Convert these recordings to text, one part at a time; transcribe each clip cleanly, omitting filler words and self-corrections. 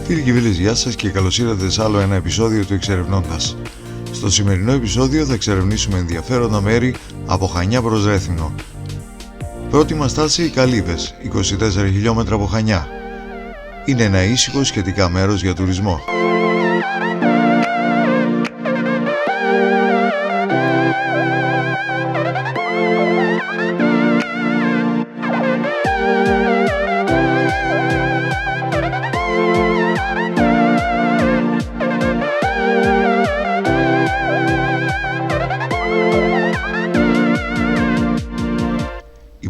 Φίλοι και φίλες, γεια σας και καλώς ήρθατε σε άλλο ένα επεισόδιο του Εξερευνώντας. Στο σημερινό επεισόδιο θα εξερευνήσουμε ενδιαφέροντα μέρη από Χανιά προς Ρέθυμνο. Πρώτη μας στάση οι Καλύβες, 24 χιλιόμετρα από Χανιά. Είναι ένα ήσυχο σχετικά μέρος για τουρισμό. Η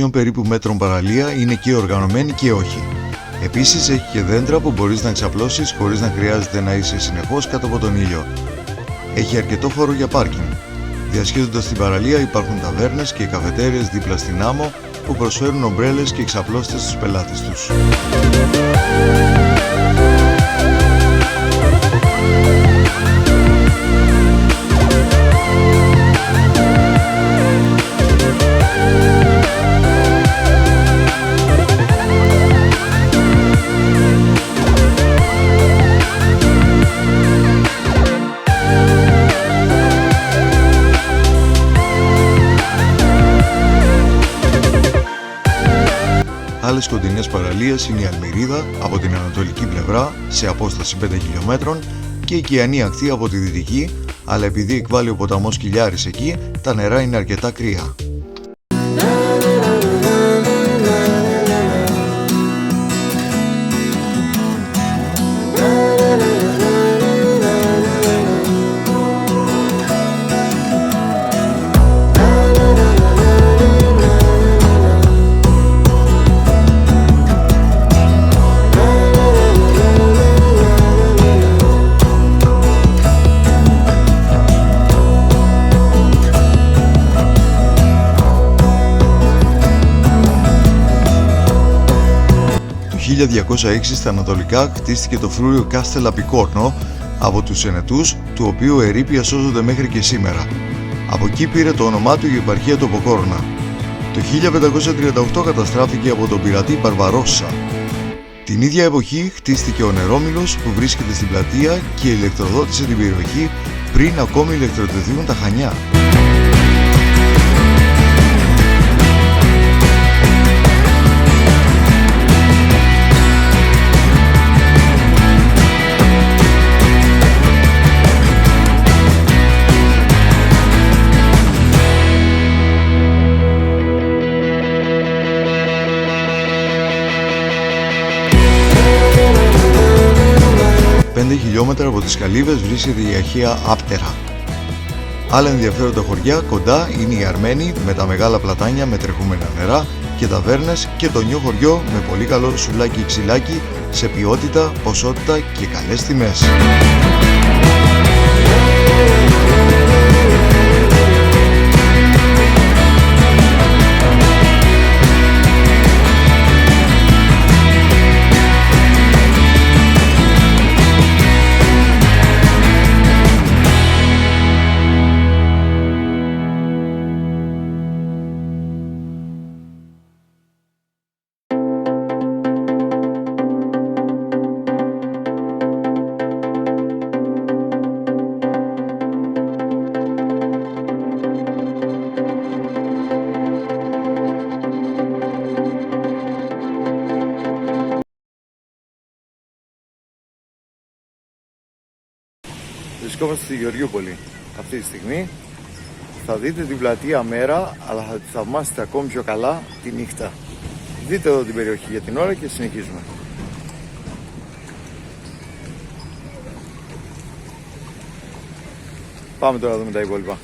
500 περίπου μέτρων παραλία είναι και οργανωμένη και όχι. Επίσης έχει και δέντρα που μπορείς να εξαπλώσεις χωρίς να χρειάζεται να είσαι συνεχώς κάτω από τον ήλιο. Έχει αρκετό χώρο για πάρκινγκ. Διασχίζοντας την παραλία υπάρχουν ταβέρνες και καφετέριες δίπλα στην άμμο που προσφέρουν ομπρέλες και εξαπλώστες στους πελάτες τους. Άλλες κοντινές παραλίες είναι η Αλμυρίδα από την ανατολική πλευρά σε απόσταση 5 χιλιόμετρων και η Κιανή Ακτή από τη δυτική, αλλά επειδή εκβάλλει ο ποταμός Κιλιάρης εκεί, τα νερά είναι αρκετά κρύα. Το 1206 στα ανατολικά χτίστηκε το φρούριο Κάστελα Πικόρνο από τους Ενετούς, του οποίου ερείπια σώζονται μέχρι και σήμερα. Από εκεί πήρε το όνομά του η επαρχία του Ποκόρνα. Το 1538 καταστράφηκε από τον πειρατή Μπαρβαρόσα. Την ίδια εποχή χτίστηκε ο Νερόμυλος που βρίσκεται στην πλατεία και ηλεκτροδότησε την περιοχή πριν ακόμη ηλεκτροτεθούν τα Χανιά. Χιλιόμετρα από τις Καλύβες βρίσκεται η Αχαία Άπτερα. Άλλα ενδιαφέροντα χωριά κοντά είναι η Αρμένη με τα μεγάλα πλατάνια με τρεχούμενα νερά και ταβέρνες και το νιό χωριό με πολύ καλό σουλάκι ξυλάκι σε ποιότητα, ποσότητα και καλές τιμές. Βρισκόμαστε στη Γεωργιούπολη αυτή τη στιγμή. Θα δείτε την πλατεία μέρα, αλλά θα τη θαυμάσετε ακόμη πιο καλά τη νύχτα. Δείτε εδώ την περιοχή για την ώρα και συνεχίζουμε. Πάμε τώρα να δούμε τα υπόλοιπα.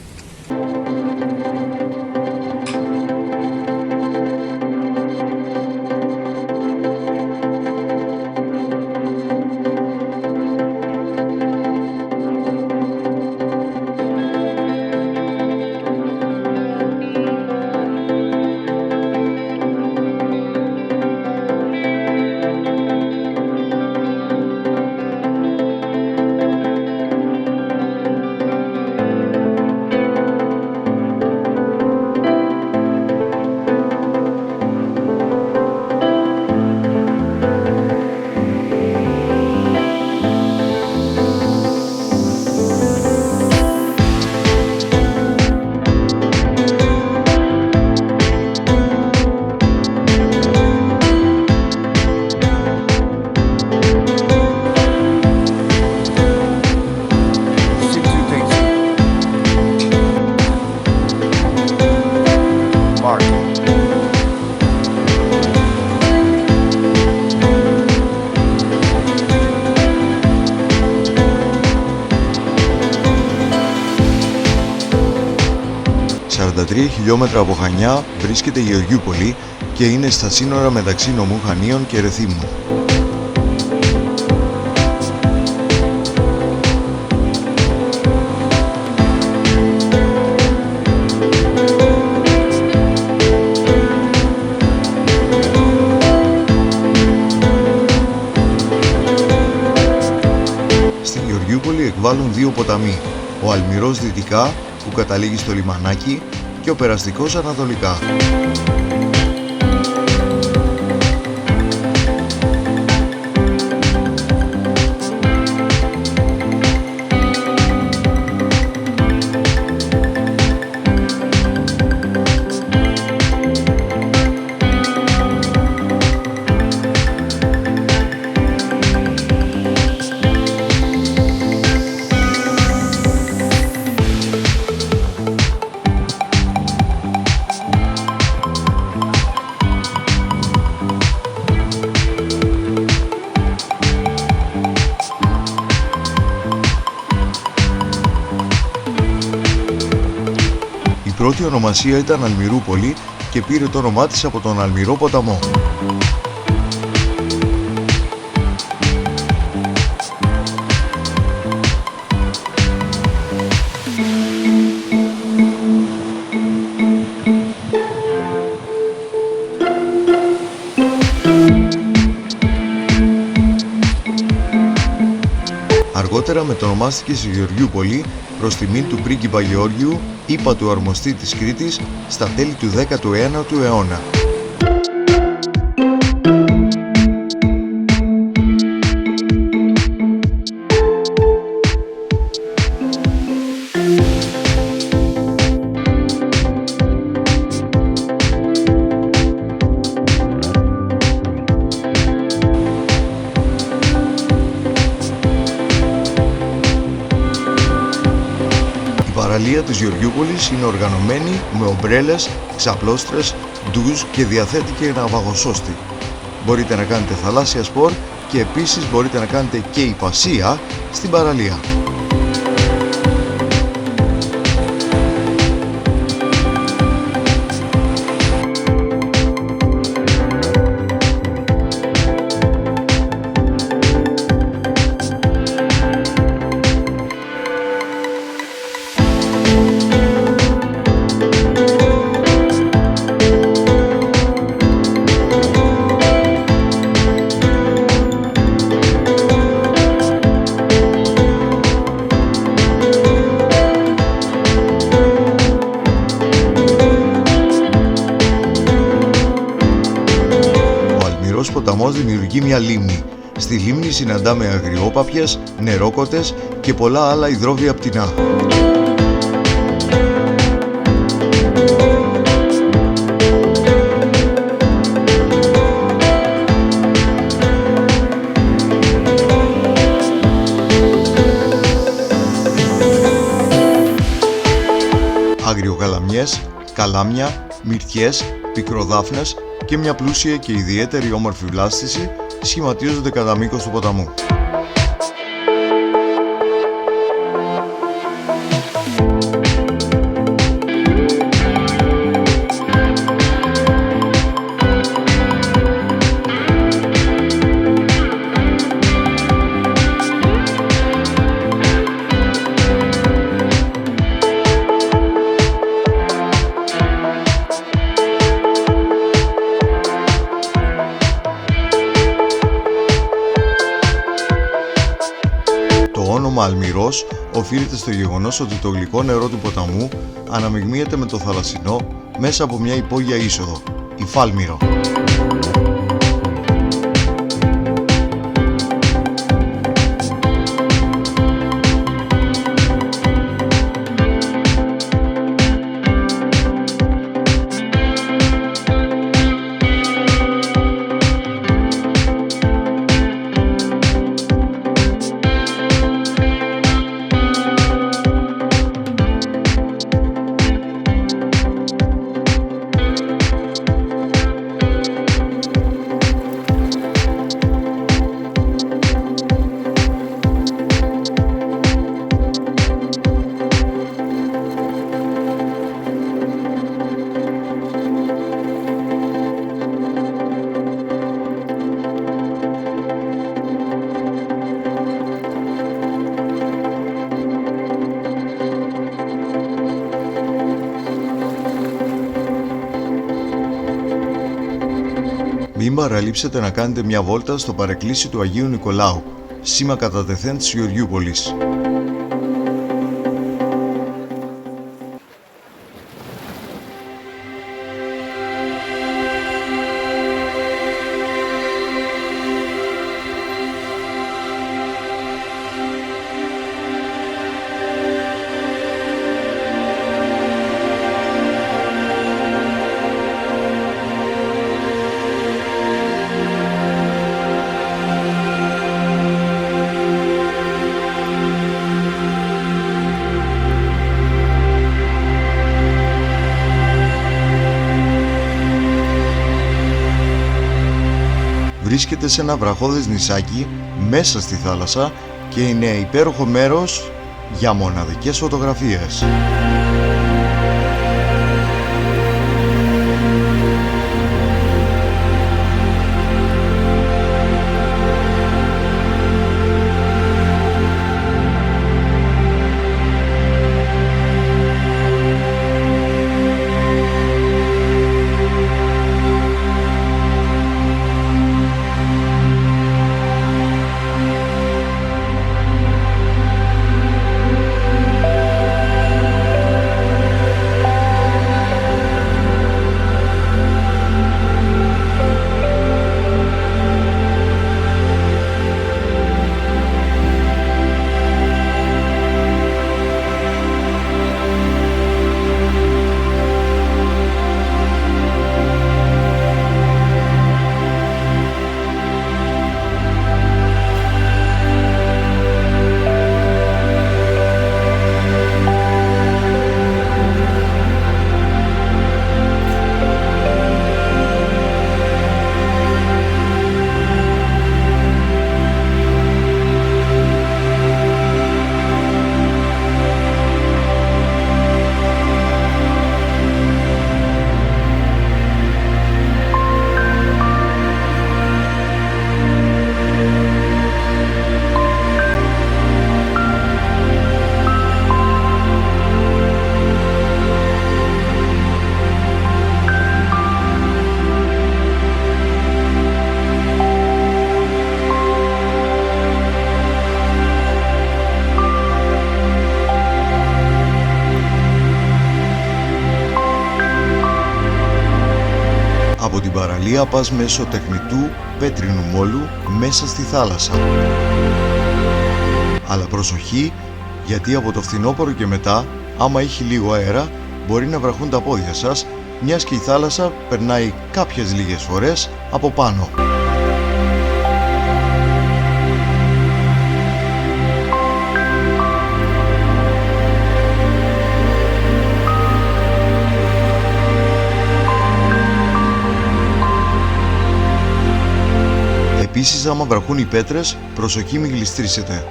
33 χιλιόμετρα από Χανιά βρίσκεται η Γεωργιούπολη και είναι στα σύνορα μεταξύ νομού Χανίων και Ρεθύμνου. Στην Γεωργιούπολη εκβάλλουν δύο ποταμοί, ο Αλμυρός δυτικά που καταλήγει στο λιμανάκι και ο Περαστικός ανατολικά. Η πρώτη ονομασία ήταν Αλμυρούπολη και πήρε το όνομά της από τον Αλμυρό ποταμό. Αργότερα μετονομάστηκε στη Γεωργιούπολη προς τιμήν του πρίγκιπα Γεώργιου, ύπατου αρμοστή της Κρήτης, στα τέλη του 19ου αιώνα. Η παραλία της Γεωργιούπολης είναι οργανωμένη με ομπρέλες, ξαπλώστρες, ντουζ και διαθέτει και ναυαγοσώστη. Μπορείτε να κάνετε θαλάσσια σπορ και επίσης μπορείτε να κάνετε και υπασία στην παραλία. Ο ποταμός δημιουργεί μια λίμνη. Στη λίμνη συναντάμε αγριόπαπιες, νερόκοτες και πολλά άλλα υδρόβια πτηνά. Αγριοκαλαμιές, καλάμια, μυρτιές, πικροδάφνες και μια πλούσια και ιδιαίτερη όμορφη βλάστηση σχηματίζονται κατά μήκος του ποταμού. Το όνομα Αλμυρός οφείλεται στο γεγονός ότι το γλυκό νερό του ποταμού αναμειγνύεται με το θαλασσινό μέσα από μια υπόγεια είσοδο, η Φάλμυρο. παραλείψετε να κάνετε μια βόλτα στο παρεκκλήσι του Αγίου Νικολάου, σήμα κατά τεθέν της Γεωργιούπολης. Βρίσκεται σε ένα βραχώδες νησάκι μέσα στη θάλασσα και είναι υπέροχο μέρος για μοναδικές φωτογραφίες. Από την παραλία πας μέσω τεχνητού πέτρινου μόλου μέσα στη θάλασσα. Αλλά προσοχή, γιατί από το φθινόπωρο και μετά, άμα έχει λίγο αέρα, μπορεί να βραχούν τα πόδια σας, μιας και η θάλασσα περνάει κάποιες λίγες φορές από πάνω. Επίσης, άμα βραχούν οι πέτρες, προσοχή μην γλιστρήσετε.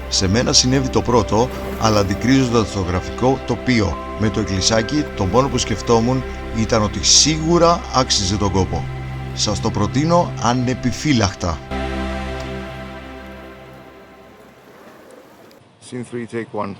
Σε μένα συνέβη το πρώτο, αλλά αντικρίζοντας το γραφικό τοπίο με το εκκλησάκι, το μόνο που σκεφτόμουν ήταν ότι σίγουρα άξιζε τον κόπο. Σας το προτείνω ανεπιφύλακτα. Scene 3, take 1.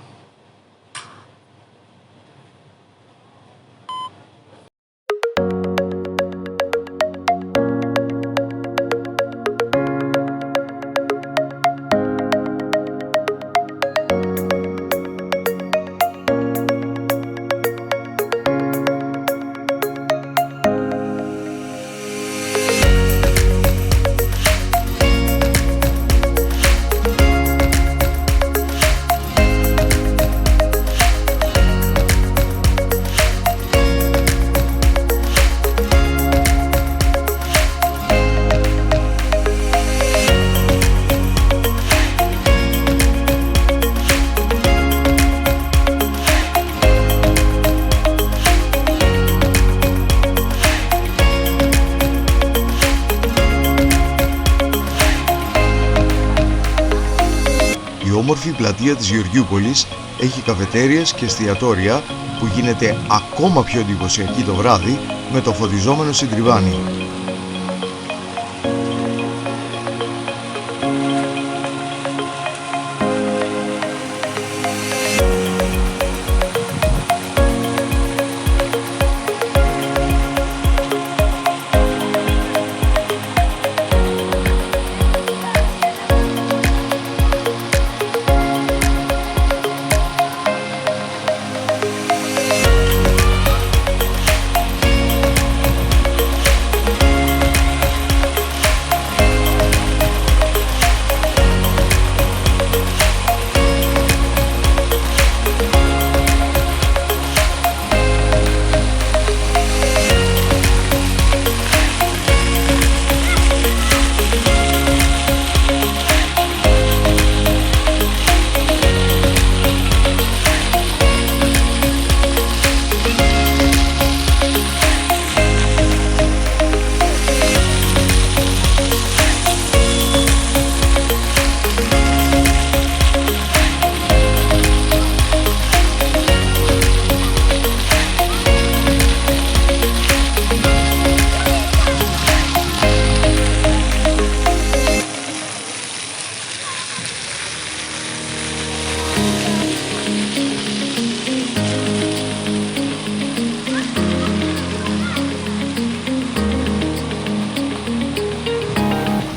Η όμορφη πλατεία της Γεωργιούπολης έχει καφετέριες και εστιατόρια που γίνεται ακόμα πιο εντυπωσιακή το βράδυ με το φωτιζόμενο συντριβάνι.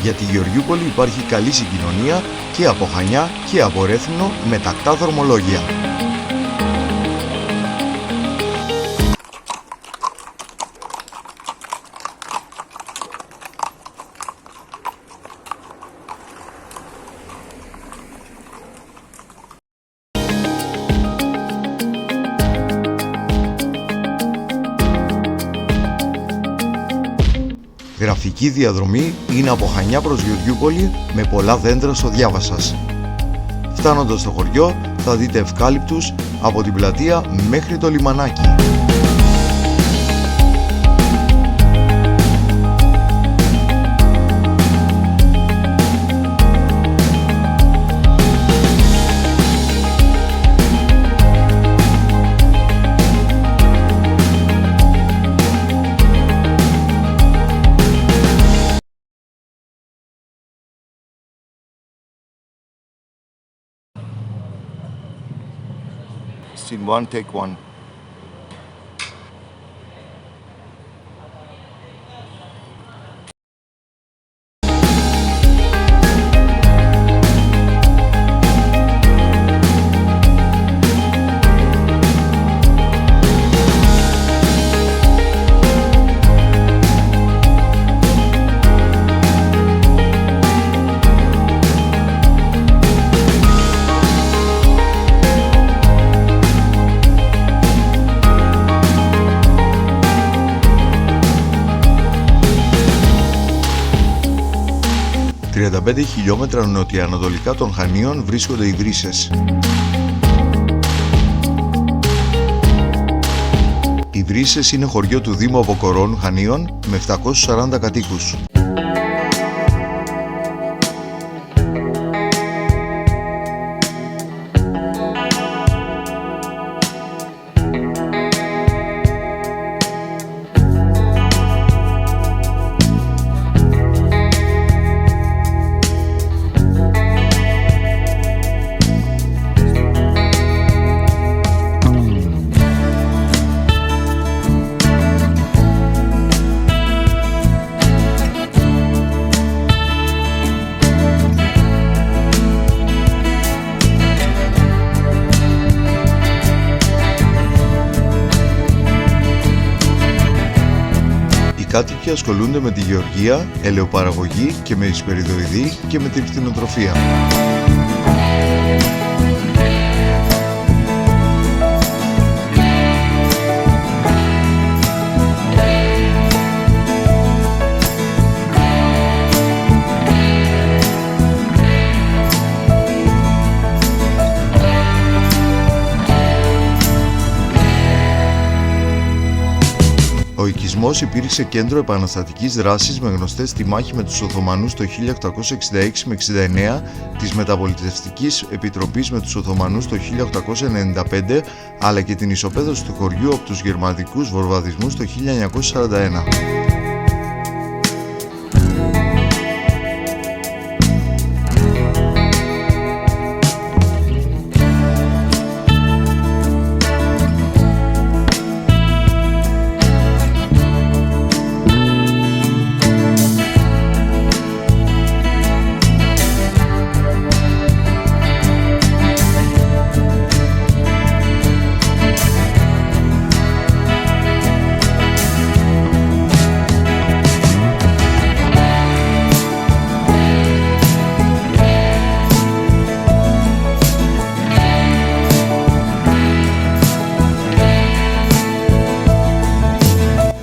Για τη Γεωργιούπολη υπάρχει καλή συγκοινωνία και από Χανιά και από Ρέθυμνο με τακτά δρομολόγια. Γραφική διαδρομή είναι από Χανιά προς Γεωργιούπολη με πολλά δέντρα στο διάβα σας. Φτάνοντας στο χωριό θα δείτε ευκάλυπτους από την πλατεία μέχρι το λιμανάκι. Scene 1, take 1. ...35 χιλιόμετρα νοτιοανατολικά των Χανίων βρίσκονται οι Βρύσσες. Οι Βρύσσες είναι χωριό του Δήμου Αποκορών Χανίων με 740 κατοίκους. Οι κάτοικοι ασχολούνται με τη γεωργία, ελαιοπαραγωγή και με εισπεριδοειδή και με την κτηνοτροφία. Ο οικισμός υπήρξε κέντρο επαναστατικής δράσης με γνωστές τη μάχη με τους Οθωμανούς το 1866 με 69, της Μεταπολιτευτικής Επιτροπής με τους Οθωμανούς το 1895, αλλά και την ισοπαίδωση του χωριού από τους γερμανικούς βορβαδισμούς το 1941.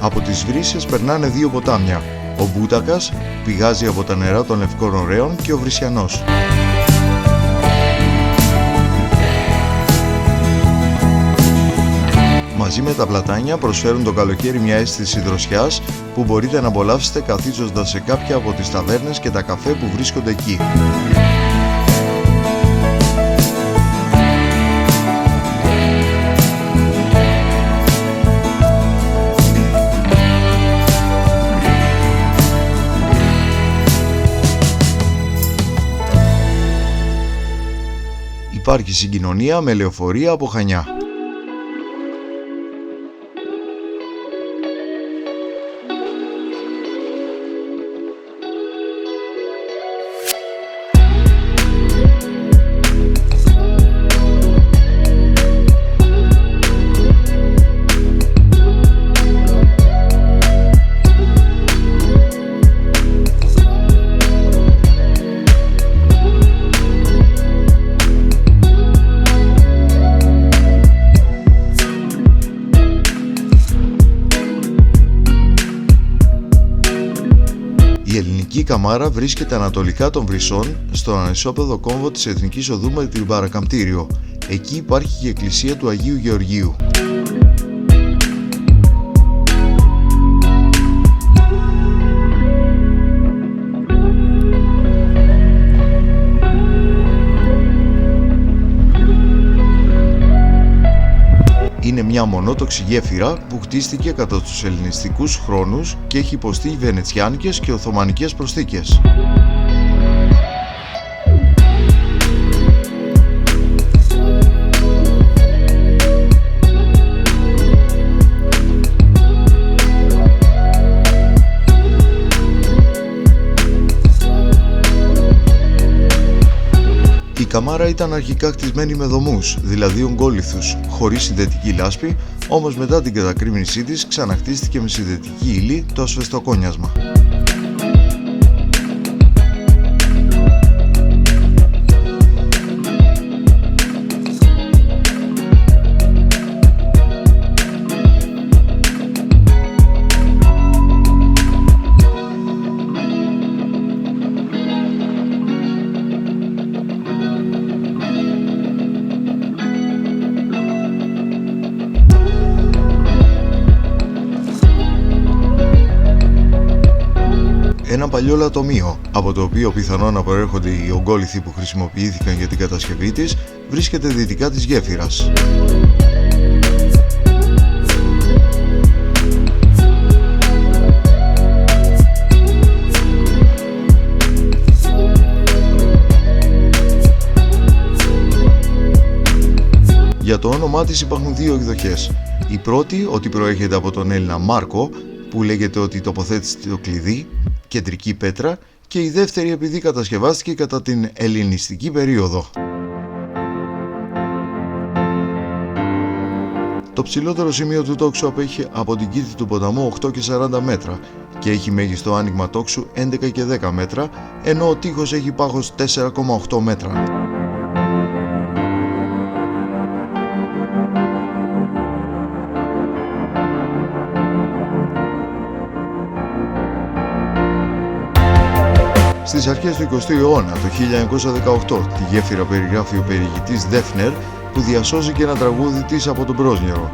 Από τις Βρύσσες περνάνε δύο ποτάμια. Ο Μπούτακας πηγάζει από τα νερά των Λευκών Ωραίων και ο Βρυσιανός. Μαζί με τα πλατάνια προσφέρουν το καλοκαίρι μια αίσθηση δροσιάς που μπορείτε να απολαύσετε καθίζοντας σε κάποια από τις ταβέρνες και τα καφέ που βρίσκονται εκεί. Υπάρχει συγκοινωνία με λεωφορεία από Χανιά. καμάρα βρίσκεται ανατολικά των Βρυσσών, στον ανισόπεδο κόμβο της Εθνικής Οδού με την Παρακαμπτήριο. Εκεί υπάρχει και η εκκλησία του Αγίου Γεωργίου. Είναι μια μονότοξη γέφυρα που χτίστηκε κατά τους ελληνιστικούς χρόνους και έχει υποστεί βενετσιάνικες και οθωμανικές προσθήκες. Η καμάρα ήταν αρχικά χτισμένη με δωμούς, δηλαδή ογκόλιθους, χωρίς συνδετική λάσπη, όμως μετά την κατακρήμνησή της ξαναχτίστηκε με συνδετική ύλη, το ασβεστοκόνιασμα. Ένα παλιό λατομείο, από το οποίο πιθανόν να προέρχονται οι ογκόλιθοι που χρησιμοποιήθηκαν για την κατασκευή της, βρίσκεται δυτικά της γέφυρας. Για το όνομά της υπάρχουν δύο εκδοχές. Η πρώτη, ότι προέρχεται από τον Έλληνα Μάρκο, που λέγεται ότι τοποθέτησε το κλειδί, κεντρική πέτρα, και η δεύτερη επειδή κατασκευάστηκε κατά την ελληνιστική περίοδο. Το ψηλότερο σημείο του τόξου απέχει από την κήτη του ποταμού 8 και 40 μέτρα και έχει μέγιστο άνοιγμα τόξου 11 και 10 μέτρα, ενώ ο τοίχος έχει πάχος 4,8 μέτρα. Στις αρχές του 20ου αιώνα, το 1918, τη γέφυρα περιγράφει ο περιηγητής Δέφνερ, που διασώζει και ένα τραγούδι της από τον Πρόσνερο.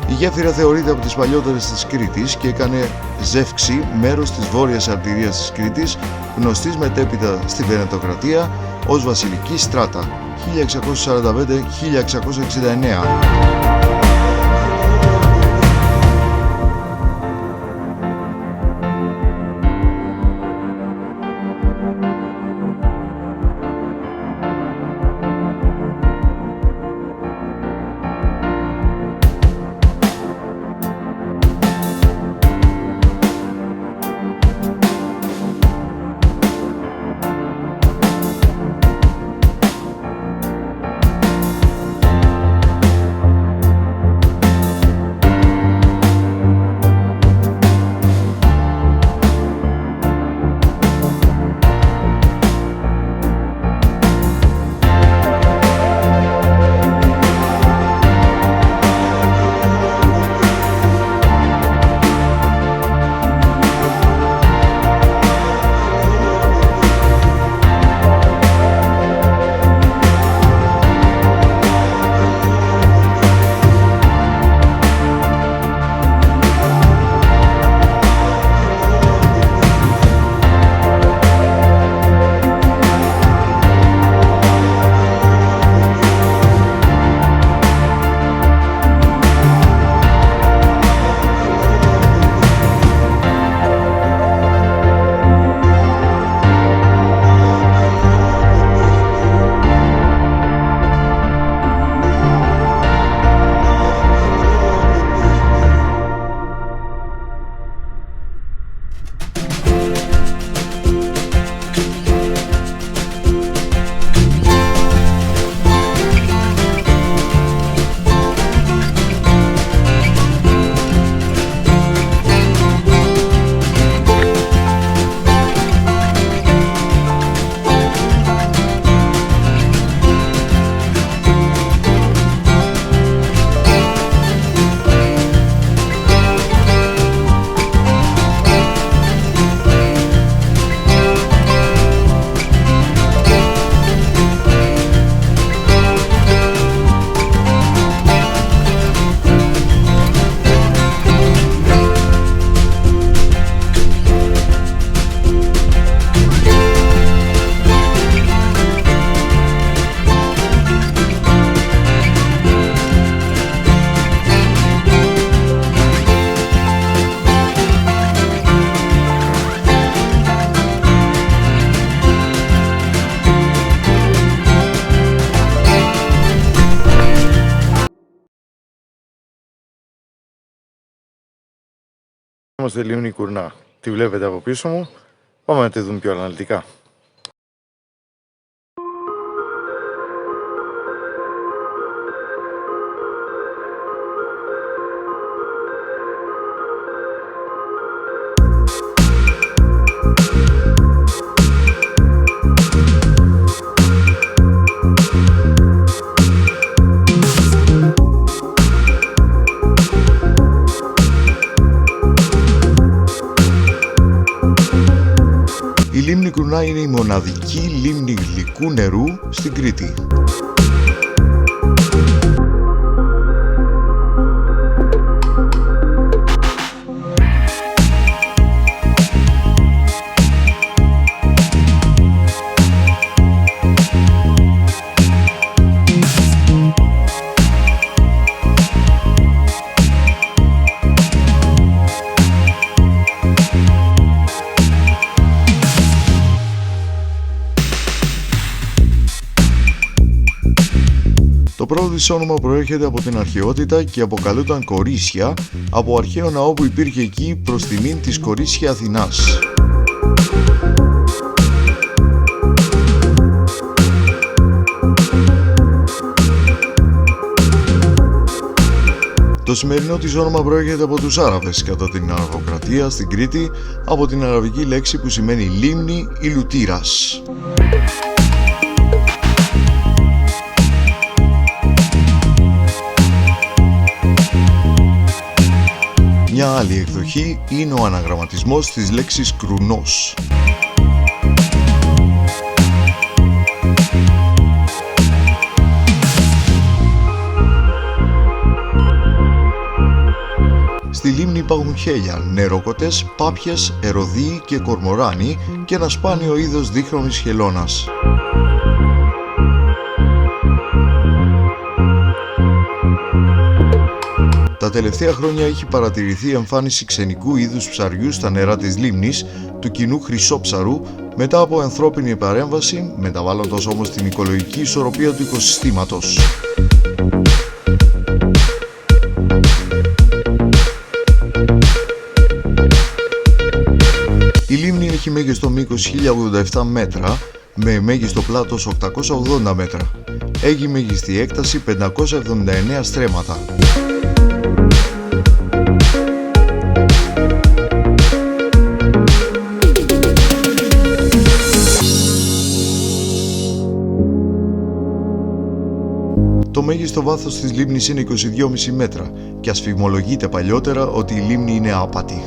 Η γέφυρα θεωρείται από τις παλιότερες της Κρήτης και έκανε Ζεύξη μέρος της βόρειας αρτηρίας της Κρήτης, γνωστής μετέπειτα στη Βενετοκρατία ως Βασιλική Στράτα, 1645-1669. βρισκόμαστε λίμνη Κουρνά. Τη βλέπετε από πίσω μου. Πάμε να τη δούμε πιο αναλυτικά. Η λίμνη Κουρνά είναι η μοναδική λίμνη γλυκού νερού στην Κρήτη. Το πρώτο της όνομα προέρχεται από την αρχαιότητα και αποκαλούταν Κορίσια, από αρχαίο ναό που υπήρχε εκεί προς τιμήν της Κορίσια Αθηνάς. Το σημερινό της όνομα προέρχεται από τους Άραβες κατά την Αραβοκρατία στην Κρήτη, από την αραβική λέξη που σημαίνει λίμνη ή λουτήρας. Μια άλλη εκδοχή είναι ο αναγραμματισμός της λέξης Κρουνός. Στη λίμνη υπάρχουν χέλια, νερόκοτες, πάπιες, ερωδίοι και κορμοράνοι και ένα σπάνιο είδος δίχρωμης χελώνας. Τα τελευταία χρόνια έχει παρατηρηθεί εμφάνιση ξενικού είδους ψαριού στα νερά της λίμνης, του κοινού χρυσόψαρου, μετά από ανθρώπινη παρέμβαση, μεταβάλλοντας όμως την οικολογική ισορροπία του οικοσυστήματος. Η λίμνη έχει μέγιστο μήκος 1087 μέτρα, με μέγιστο πλάτος 880 μέτρα. Έχει μέγιστη έκταση 579 στρέμματα. Το μέγιστο βάθος της λίμνης είναι 22,5 μέτρα και ασφημολογείται παλιότερα ότι η λίμνη είναι άπατη.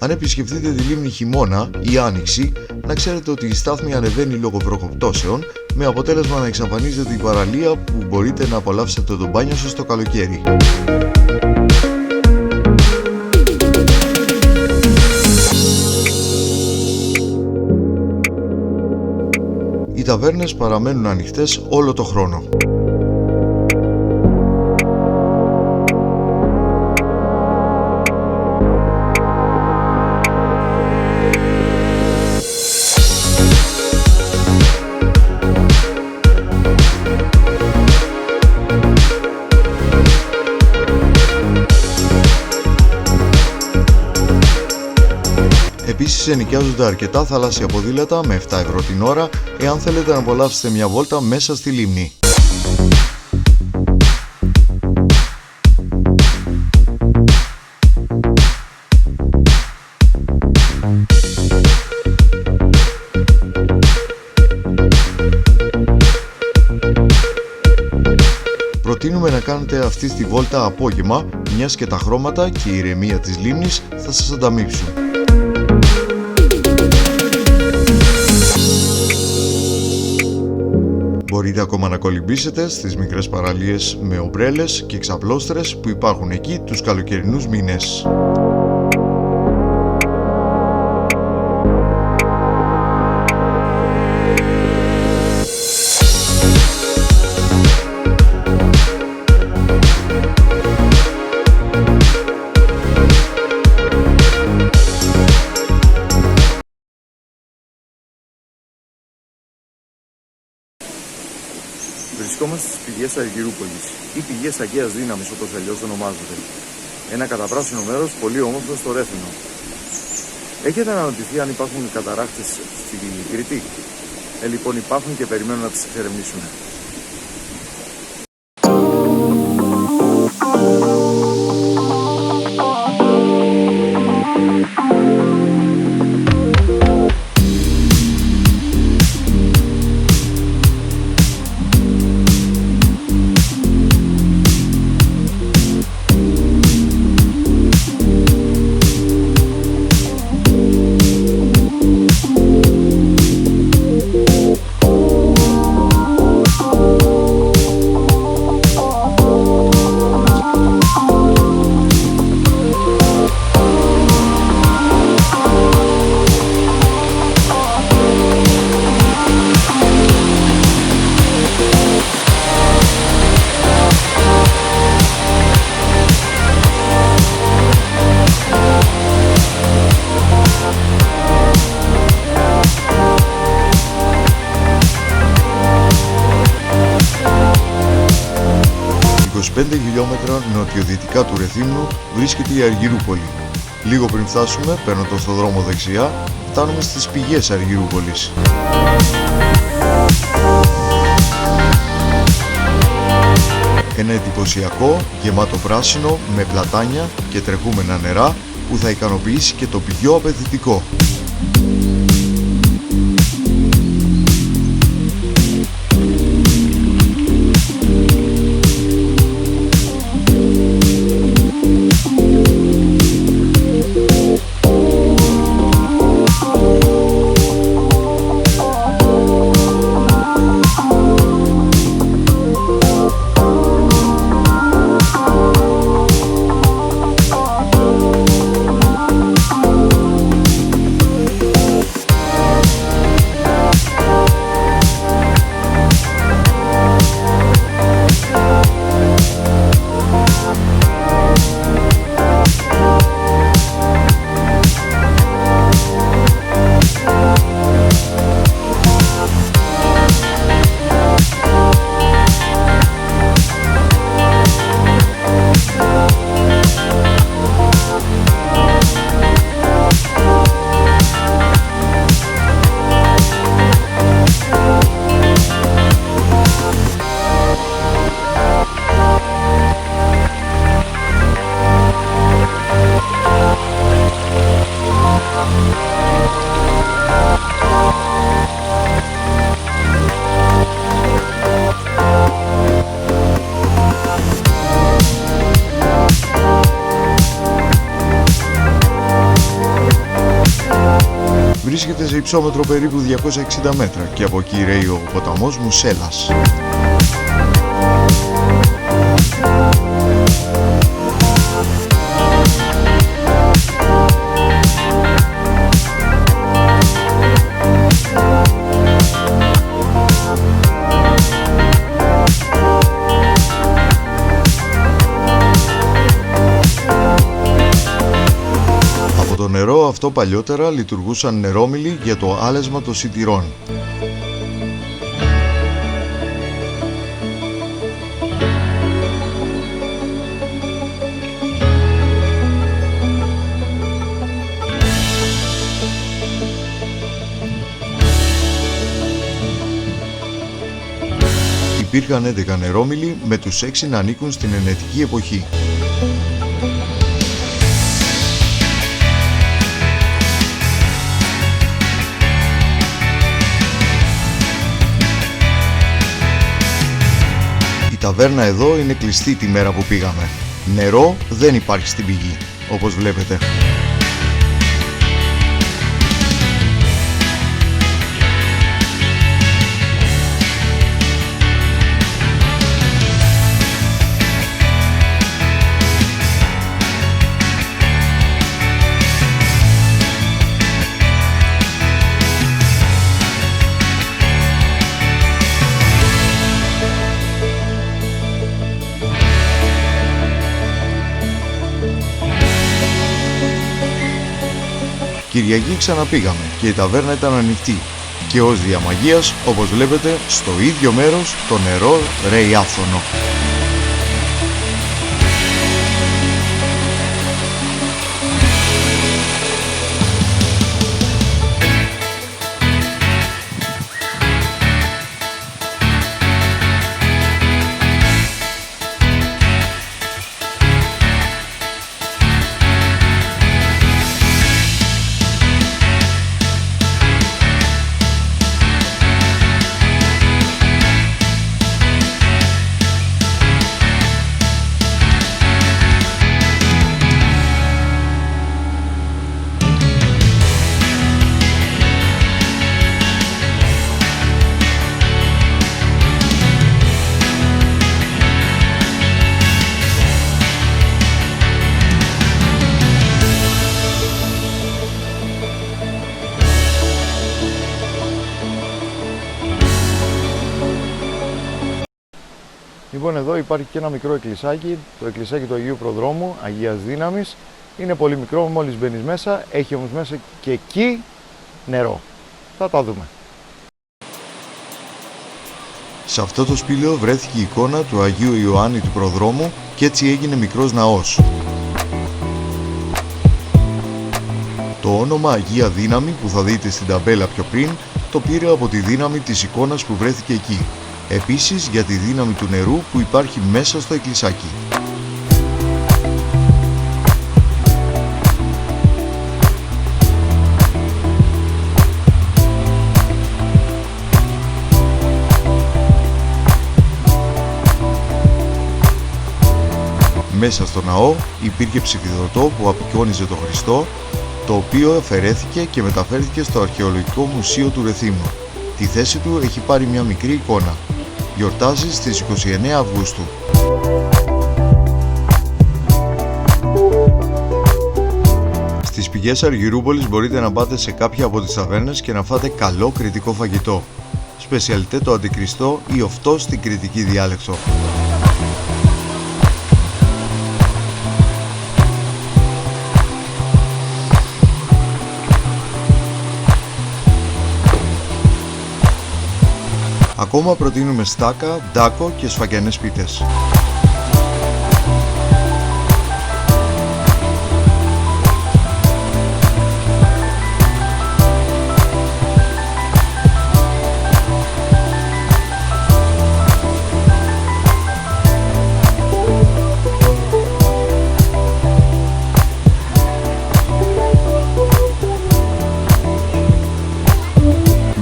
Αν επισκεφτείτε τη λίμνη χειμώνα ή άνοιξη, να ξέρετε ότι η στάθμη ανεβαίνει λόγω βροχοπτώσεων, με αποτέλεσμα να εξαφανίζεται η παραλία που μπορείτε να απολαύσετε το μπάνιο σας το καλοκαίρι. Οι ταβέρνες παραμένουν ανοιχτές όλο το χρόνο. Επίσης ενοικιάζονται αρκετά θαλάσσια ποδήλατα με 7 ευρώ την ώρα εάν θέλετε να απολαύσετε μια βόλτα μέσα στη λίμνη. Προτείνουμε να κάνετε αυτή τη βόλτα απόγευμα, μιας και τα χρώματα και η ηρεμία της λίμνης θα σας ανταμείψουν. Μπορείτε ακόμα να κολυμπήσετε στις μικρές παραλίες με ομπρέλες και ξαπλώστρες που υπάρχουν εκεί τους καλοκαιρινούς μήνες. Βρισκόμαστε στις πηγές Αργυρούπολης ή πηγές Αγίας Δύναμης, όπως αλλιώς ονομάζονται. Ένα καταπράσινο μέρος πολύ όμορφο στο Ρέθυμνο. Έχετε αναρωτηθεί αν υπάρχουν καταρράκτες στην Κρήτη? Λοιπόν, υπάρχουν και περιμένουν να τις εξερευνήσουμε. 25 χιλιόμετρα νοτιοδυτικά του Ρεθύμνου βρίσκεται η Αργυρούπολη. Λίγο πριν φτάσουμε, παίρνοντας το δρόμο δεξιά, φτάνουμε στις πηγές Αργυρούπολης. Ένα εντυπωσιακό, γεμάτο πράσινο, με πλατάνια και τρεχούμενα νερά που θα ικανοποιήσει και το πιο απαιτητικό. Βρίσκεται σε υψόμετρο περίπου 260 μέτρα και από εκεί ρέει ο ποταμός Μουσέλας. Το νερό αυτό παλιότερα λειτουργούσαν νερόμυλοι για το άλεσμα των σιτηρών. Υπήρχαν 11 νερόμυλοι με τους 6 να ανήκουν στην ενετική εποχή. Η ταβέρνα εδώ είναι κλειστή τη μέρα που πήγαμε. Νερό δεν υπάρχει στην πηγή, όπως βλέπετε. Κυριακή ξαναπήγαμε και η ταβέρνα ήταν ανοιχτή και ως διαμαγείας, όπως βλέπετε, στο ίδιο μέρος το νερό ρέει άφθονο. Λοιπόν, εδώ υπάρχει και ένα μικρό εκκλησάκι, το εκκλησάκι του Αγίου Προδρόμου, Αγίας Δύναμης. Είναι πολύ μικρό, μόλις μπαίνεις μέσα, έχει όμως μέσα και εκεί νερό. Θα τα δούμε. Σε αυτό το σπήλαιο βρέθηκε η εικόνα του Αγίου Ιωάννη του Προδρόμου και έτσι έγινε μικρός ναός. Το όνομα Αγία Δύναμη που θα δείτε στην ταμπέλα πιο πριν το πήρε από τη δύναμη της εικόνας που βρέθηκε εκεί. Επίσης για τη δύναμη του νερού που υπάρχει μέσα στο εκκλησάκι. Μέσα στο ναό υπήρχε ψηφιδωτό που απεικόνιζε τον Χριστό, το οποίο αφαιρέθηκε και μεταφέρθηκε στο Αρχαιολογικό Μουσείο του Ρεθύμνου. Τη θέση του έχει πάρει μια μικρή εικόνα. Γιορτάζει στις 29 Αυγούστου. Στις πηγές Αργυρούπολης μπορείτε να πάτε σε κάποια από τις ταβέρνες και να φάτε καλό κρητικό φαγητό. Σπεσιαλιτέ το αντικριστό ή οφτό στην κρητική διάλεκτο. Ακόμα προτείνουμε στάκα, ντάκο και σφαγιανές πίτες.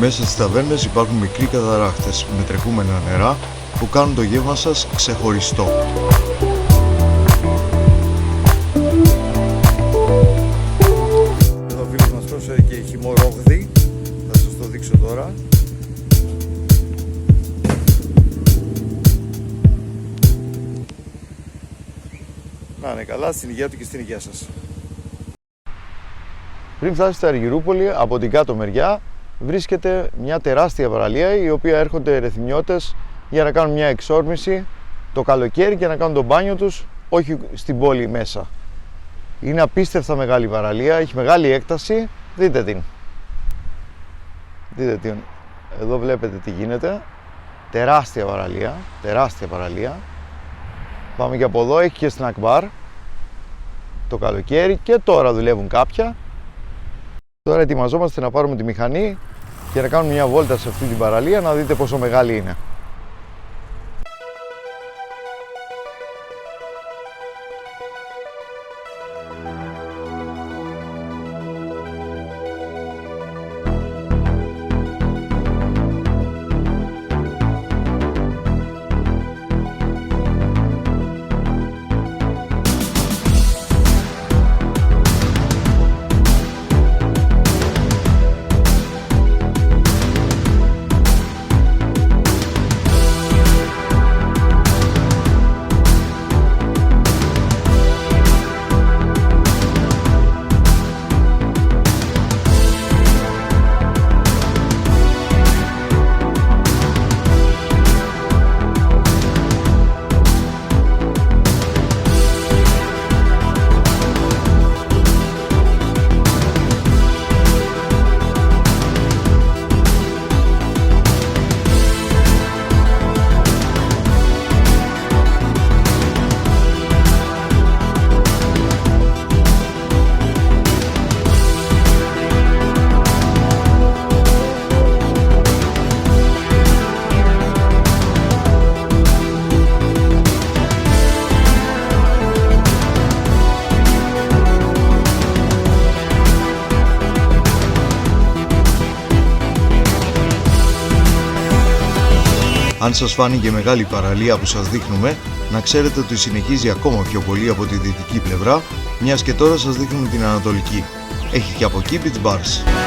Μέσα στις ταβέρνες υπάρχουν μικροί καταράχτες με τρεχούμενα νερά που κάνουν το γεύμα σας ξεχωριστό. Εδώ ο φίλος μας πρόσφερε και χυμορόγδι, θα σας το δείξω τώρα. Να είναι καλά, στην υγεία του και στην υγεία σας. Πριν φτάσετε στην Αργυρούπολη, από την κάτω μεριά, βρίσκεται μια τεράστια παραλία η οποία έρχονται ερεθιμιώτες για να κάνουν μια εξόρμηση το καλοκαίρι και να κάνουν το μπάνιο τους, όχι στην πόλη μέσα. Είναι απίστευτα μεγάλη παραλία, έχει μεγάλη έκταση, δείτε την. Δείτε την. Εδώ βλέπετε τι γίνεται. Τεράστια παραλία, τεράστια παραλία. Πάμε και από εδώ, έχει και snack bar το καλοκαίρι και τώρα δουλεύουν κάποια. Τώρα ετοιμαζόμαστε να πάρουμε τη μηχανή και να κάνουμε μια βόλτα σε αυτή την παραλία να δείτε πόσο μεγάλη είναι. Αν σας φάνηκε μεγάλη παραλία που σας δείχνουμε, να ξέρετε ότι συνεχίζει ακόμα πιο πολύ από τη δυτική πλευρά, μιας και τώρα σας δείχνουμε την ανατολική. Έχει και από εκεί beach bars.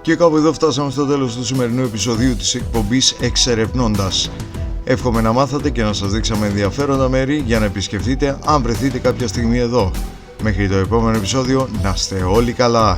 Και κάπου εδώ φτάσαμε στο τέλος του σημερινού επεισοδίου της εκπομπής Εξερευνώντας. Εύχομαι να μάθατε και να σας δείξαμε ενδιαφέροντα μέρη για να επισκεφτείτε αν βρεθείτε κάποια στιγμή εδώ. Μέχρι το επόμενο επεισόδιο, να είστε όλοι καλά!